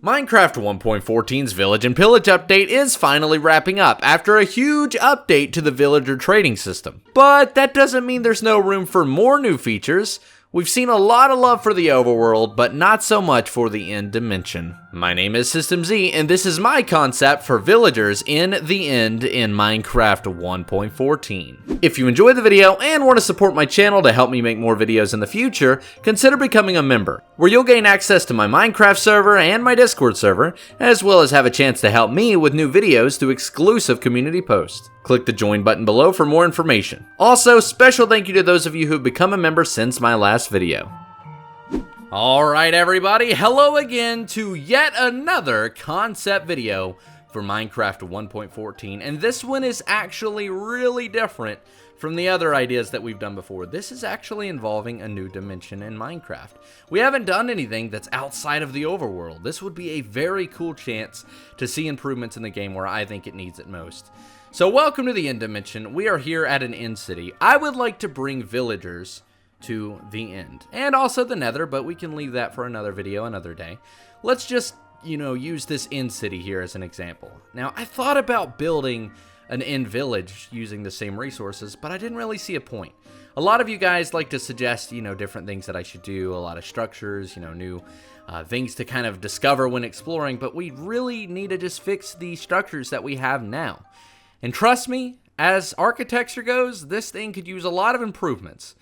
Minecraft 1.14's Village and Pillage update is finally wrapping up after a huge update to the villager trading system. But that doesn't mean there's no room for more new features. We've seen a lot of love for the overworld, but not so much for the end dimension. My name is System Z, and this is my concept for villagers in the end in Minecraft 1.14. If you enjoyed the video and want to support my channel to help me make more videos in the future, consider becoming a member, where you'll gain access to my Minecraft server and my Discord server, as well as have a chance to help me with new videos through exclusive community posts. Click the join button below for more information. Also, special thank you to those of you who've become a member since my last video. Alright everybody, hello again to yet another concept video for Minecraft 1.14, and this one is actually really different from the other ideas that we've done before. This is actually involving a new dimension in Minecraft. We haven't done anything that's outside of the overworld. This would be a very cool chance to see improvements in the game where I think it needs it most. So welcome to the end dimension. We are here at an end city. I would like to bring villagers to the end and also the nether, but we can leave that for another video another day. Let's just, use this end city here as an example. Now, I thought about building an end village using the same resources, but I didn't really see a point. A lot of you guys like to suggest, different things that I should do, a lot of structures, new things to kind of discover when exploring, but we really need to just fix the structures that we have now. And trust me, as architecture goes, this thing could use a lot of improvements.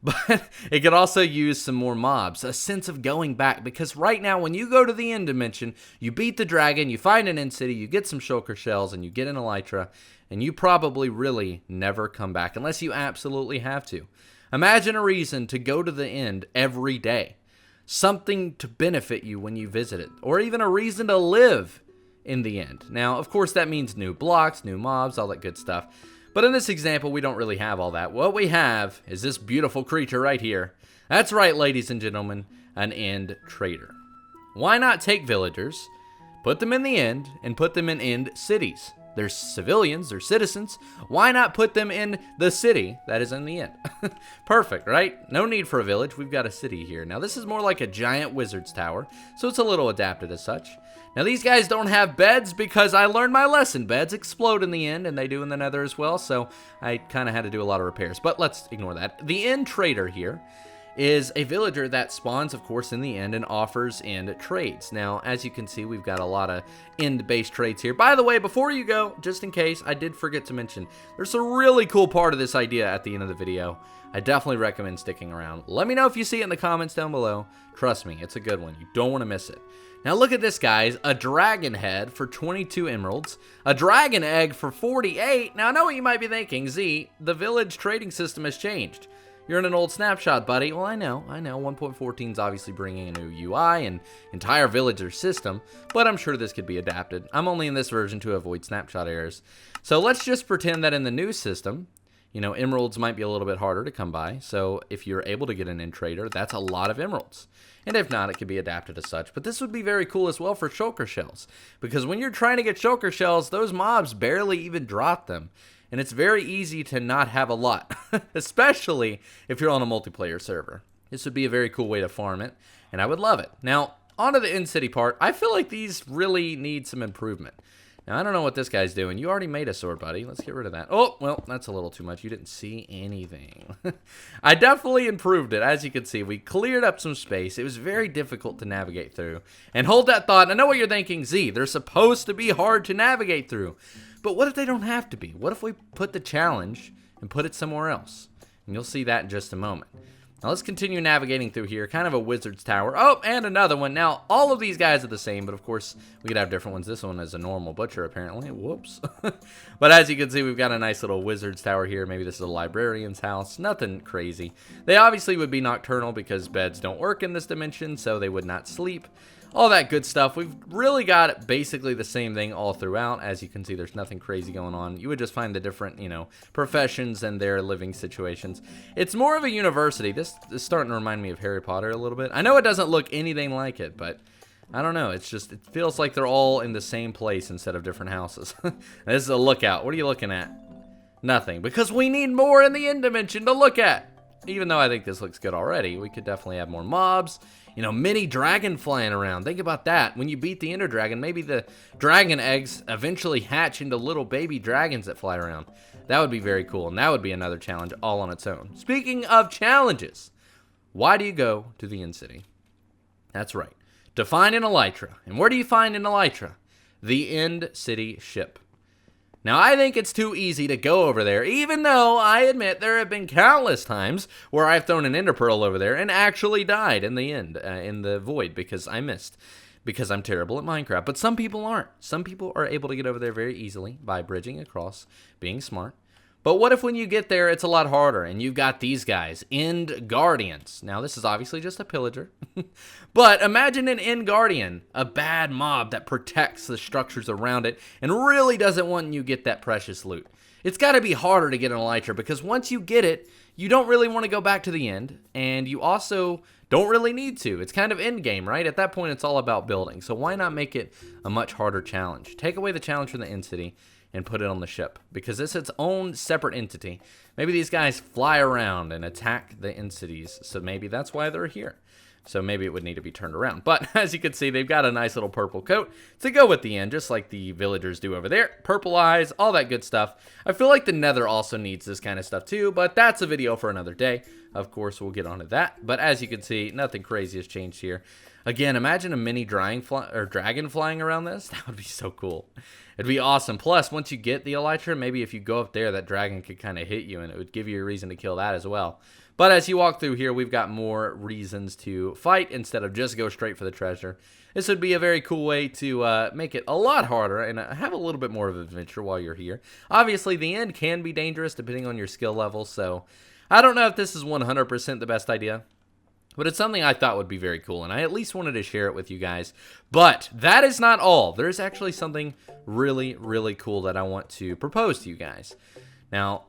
But it could also use some more mobs, a sense of going back, because right now when you go to the end dimension, you beat the dragon, you find an end city, you get some shulker shells, and you get an elytra, and you probably really never come back, unless you absolutely have to. Imagine a reason to go to the end every day. Something to benefit you when you visit it, or even a reason to live in the end. Now, of course, that means new blocks, new mobs, all that good stuff. But in this example, we don't really have all that. What we have is this beautiful creature right here. That's right, ladies and gentlemen, an end trader. Why not take villagers, put them in the end, and put them in end cities? They're civilians, they're citizens. Why not put them in the city that is in the end? Perfect, right? No need for a village, we've got a city here. Now this is more like a giant wizard's tower, so it's a little adapted as such. Now these guys don't have beds because I learned my lesson. Beds explode in the end, and they do in the nether as well, so I kind of had to do a lot of repairs. But let's ignore that. The end trader here is a villager that spawns, of course, in the end and offers end trades. Now, as you can see, we've got a lot of end-based trades here. By the way, before you go, just in case, I did forget to mention, there's a really cool part of this idea at the end of the video. I definitely recommend sticking around. Let me know if you see it in the comments down below. Trust me, it's a good one. You don't want to miss it. Now look at this, guys. A dragon head for 22 emeralds. A dragon egg for 48. Now I know what you might be thinking. Z, the village trading system has changed. You're in an old snapshot, buddy. Well, I know. 1.14 is obviously bringing a new UI and entire villager system, but I'm sure this could be adapted. I'm only in this version to avoid snapshot errors. So let's just pretend that in the new system, emeralds might be a little bit harder to come by. So if you're able to get an end trader, that's a lot of emeralds. And if not, it could be adapted as such. But this would be very cool as well for shulker shells, because when you're trying to get shulker shells, those mobs barely even drop them. And it's very easy to not have a lot, especially if you're on a multiplayer server. This would be a very cool way to farm it, and I would love it. Now, onto the end city part. I feel like these really need some improvement. Now, I don't know what this guy's doing. You already made a sword, buddy. Let's get rid of that. Oh, well, that's a little too much. You didn't see anything. I definitely improved it. As you can see, we cleared up some space. It was very difficult to navigate through. And hold that thought. I know what you're thinking. Z, they're supposed to be hard to navigate through. But what if they don't have to be? What if we put the challenge and put it somewhere else? And you'll see that in just a moment. Now let's continue navigating through here. Kind of a wizard's tower. Oh, and another one. Now, all of these guys are the same, but of course, we could have different ones. This one is a normal butcher, apparently. Whoops. But as you can see, we've got a nice little wizard's tower here. Maybe this is a librarian's house. Nothing crazy. They obviously would be nocturnal because beds don't work in this dimension, so they would not sleep. All that good stuff. We've really got basically the same thing all throughout. As you can see, there's nothing crazy going on. You would just find the different, professions and their living situations. It's more of a university. This is starting to remind me of Harry Potter a little bit. I know it doesn't look anything like it, but I don't know. It feels like they're all in the same place instead of different houses. This is a lookout. What are you looking at? Nothing. Because we need more in the end dimension to look at. even though I think this looks good already, we could definitely have more mobs. You know, mini dragon flying around. Think about that. When you beat the Ender Dragon, maybe the dragon eggs eventually hatch into little baby dragons that fly around. That would be very cool, and that would be another challenge all on its own. Speaking of challenges, why do you go to the End City? That's right, to find an Elytra. And where do you find an Elytra? The End City ship. Now, I think it's too easy to go over there, even though I admit there have been countless times where I've thrown an Ender Pearl over there and actually died in the end, in the void, because I missed, because I'm terrible at Minecraft. But some people aren't. Some people are able to get over there very easily by bridging across, being smart. But what if when you get there, it's a lot harder, and you've got these guys, End Guardians. Now, this is obviously just a pillager, but imagine an End Guardian, a bad mob that protects the structures around it and really doesn't want you to get that precious loot. It's got to be harder to get an Elytra, because once you get it, you don't really want to go back to the end, and you also don't really need to. It's kind of end game, right? At that point, it's all about building, so why not make it a much harder challenge? Take away the challenge from the End City and put it on the ship, because it's its own separate entity. Maybe these guys fly around and attack the End Cities, so maybe that's why they're here. So maybe it would need to be turned around. But as you can see, they've got a nice little purple coat to go with the end, just like the villagers do over there. Purple eyes, all that good stuff. I feel like the Nether also needs this kind of stuff too, but that's a video for another day. Of course, we'll get onto that. But as you can see, nothing crazy has changed here. Again, imagine a mini dragon flying around this. That would be so cool. It'd be awesome. Plus, once you get the Elytra, maybe if you go up there, that dragon could kind of hit you, and it would give you a reason to kill that as well. But as you walk through here, we've got more reasons to fight instead of just go straight for the treasure. This would be a very cool way to make it a lot harder and have a little bit more of an adventure while you're here. Obviously, the end can be dangerous depending on your skill level, so I don't know if this is 100% the best idea. But it's something I thought would be very cool, and I at least wanted to share it with you guys. But that is not all. There's actually something really, really cool that I want to propose to you guys. Now,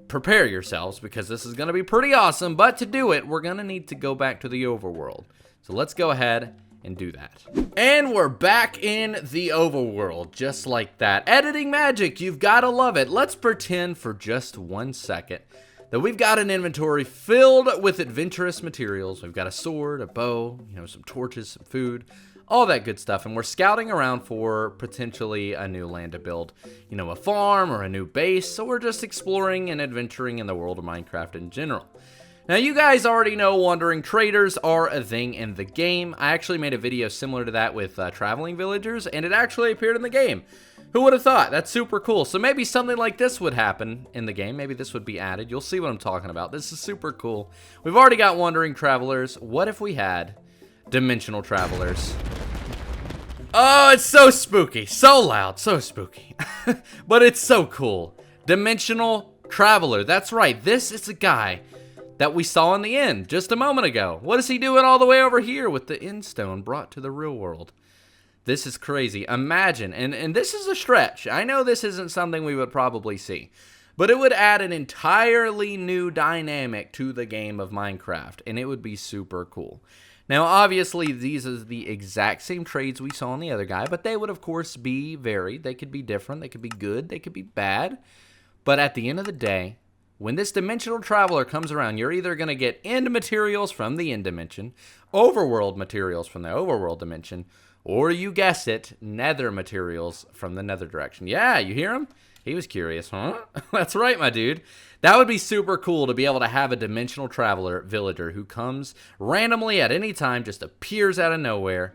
prepare yourselves, because this is going to be pretty awesome. But to do it, we're going to need to go back to the overworld. So let's go ahead and do that. And we're back in the overworld, just like that. Editing magic, you've got to love it. Let's pretend for just 1 second that we've got an inventory filled with adventurous materials. We've got a sword, a bow, some torches, some food, all that good stuff. And we're scouting around for potentially a new land to build, a farm or a new base. So we're just exploring and adventuring in the world of Minecraft in general. Now, you guys already know wandering traders are a thing in the game. I actually made a video similar to that with traveling villagers, and it actually appeared in the game. Who would have thought? That's super cool. So maybe something like this would happen in the game. Maybe this would be added. You'll see what I'm talking about. This is super cool. We've already got wandering travelers. What if we had dimensional travelers? Oh, it's so spooky. So loud. So spooky. But it's so cool. Dimensional traveler. That's right. This is a guy that we saw in the end just a moment ago. What is he doing all the way over here with the end stone brought to the real world? This is crazy. Imagine, and this is a stretch. I know this isn't something we would probably see, but it would add an entirely new dynamic to the game of Minecraft, and it would be super cool. Now, obviously, these are the exact same trades we saw in the other guy, but they would, of course, be varied. They could be different. They could be good. They could be bad. But at the end of the day, when this dimensional traveler comes around, you're either going to get end materials from the end dimension, overworld materials from the overworld dimension, or you guessed it, nether materials from the nether direction. Yeah, you hear him? He was curious, huh? That's right, my dude. That would be super cool to be able to have a dimensional traveler villager who comes randomly at any time, just appears out of nowhere,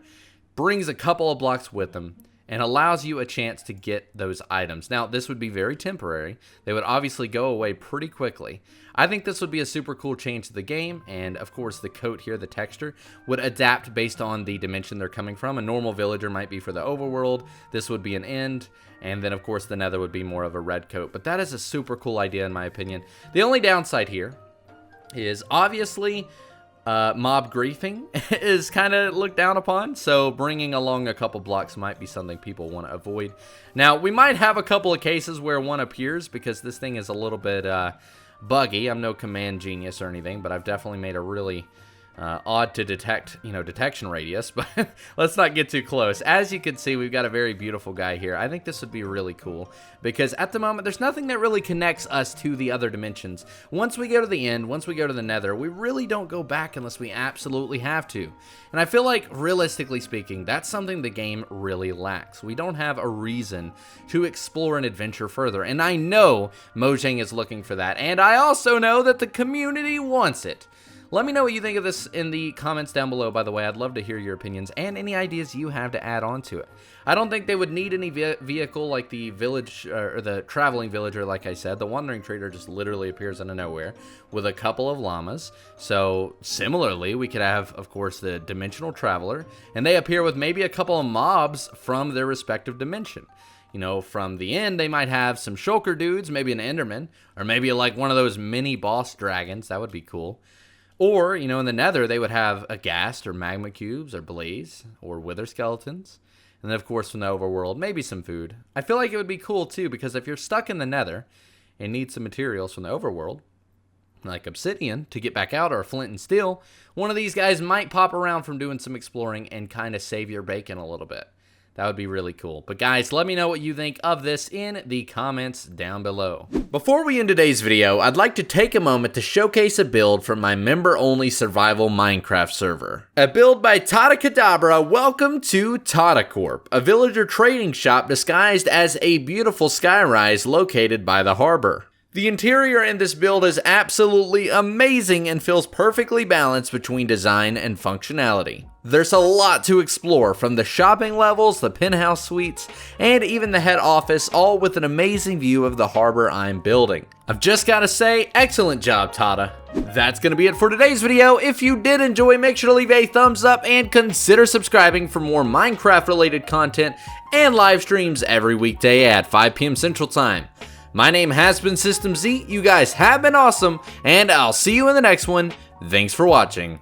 brings a couple of blocks with them, and allows you a chance to get those items. Now, this would be very temporary. They would obviously go away pretty quickly. I think this would be a super cool change to the game, and of course the coat here, the texture, would adapt based on the dimension they're coming from. A normal villager might be for the overworld, this would be an end, and then of course the nether would be more of a red coat. But that is a super cool idea in my opinion. The only downside here is obviously mob griefing is kind of looked down upon, so bringing along a couple blocks might be something people want to avoid. Now, we might have a couple of cases where one appears because this thing is a little bit buggy. I'm no command genius or anything, but I've definitely made a really odd to detect, detection radius, but let's not get too close. As you can see, we've got a very beautiful guy here. I think this would be really cool because at the moment, there's nothing that really connects us to the other dimensions. Once we go to the end, once we go to the nether, we really don't go back unless we absolutely have to. And I feel like, realistically speaking, that's something the game really lacks. We don't have a reason to explore and adventure further. And I know Mojang is looking for that. And I also know that the community wants it. Let me know what you think of this in the comments down below, by the way. I'd love to hear your opinions and any ideas you have to add on to it. I don't think they would need any vehicle like the village, or the traveling villager, like I said. The wandering trader just literally appears out of nowhere with a couple of llamas. So, similarly, we could have, of course, the dimensional traveler, and they appear with maybe a couple of mobs from their respective dimension. From the end, they might have some shulker dudes, maybe an enderman, or maybe like one of those mini boss dragons. That would be cool. Or, in the nether, they would have a ghast or magma cubes or blaze or wither skeletons. And then, of course, from the overworld, maybe some food. I feel like it would be cool, too, because if you're stuck in the nether and need some materials from the overworld, like obsidian, to get back out, or flint and steel, one of these guys might pop around from doing some exploring and kind of save your bacon a little bit. That would be really cool. But guys, let me know what you think of this in the comments down below. Before we end today's video, I'd like to take a moment to showcase a build from my member-only survival Minecraft server. A build by Tada Kadabra. Welcome to Tada Corp, a villager trading shop disguised as a beautiful skyrise located by the harbor. The interior in this build is absolutely amazing and feels perfectly balanced between design and functionality. There's a lot to explore, from the shopping levels, the penthouse suites, and even the head office, all with an amazing view of the harbor I'm building. I've just gotta say, excellent job, Tada. That's gonna be it for today's video. If you did enjoy, make sure to leave a thumbs up and consider subscribing for more Minecraft related content and live streams every weekday at 5 p.m. Central Time. My name has been System Z, you guys have been awesome, and I'll see you in the next one. Thanks for watching.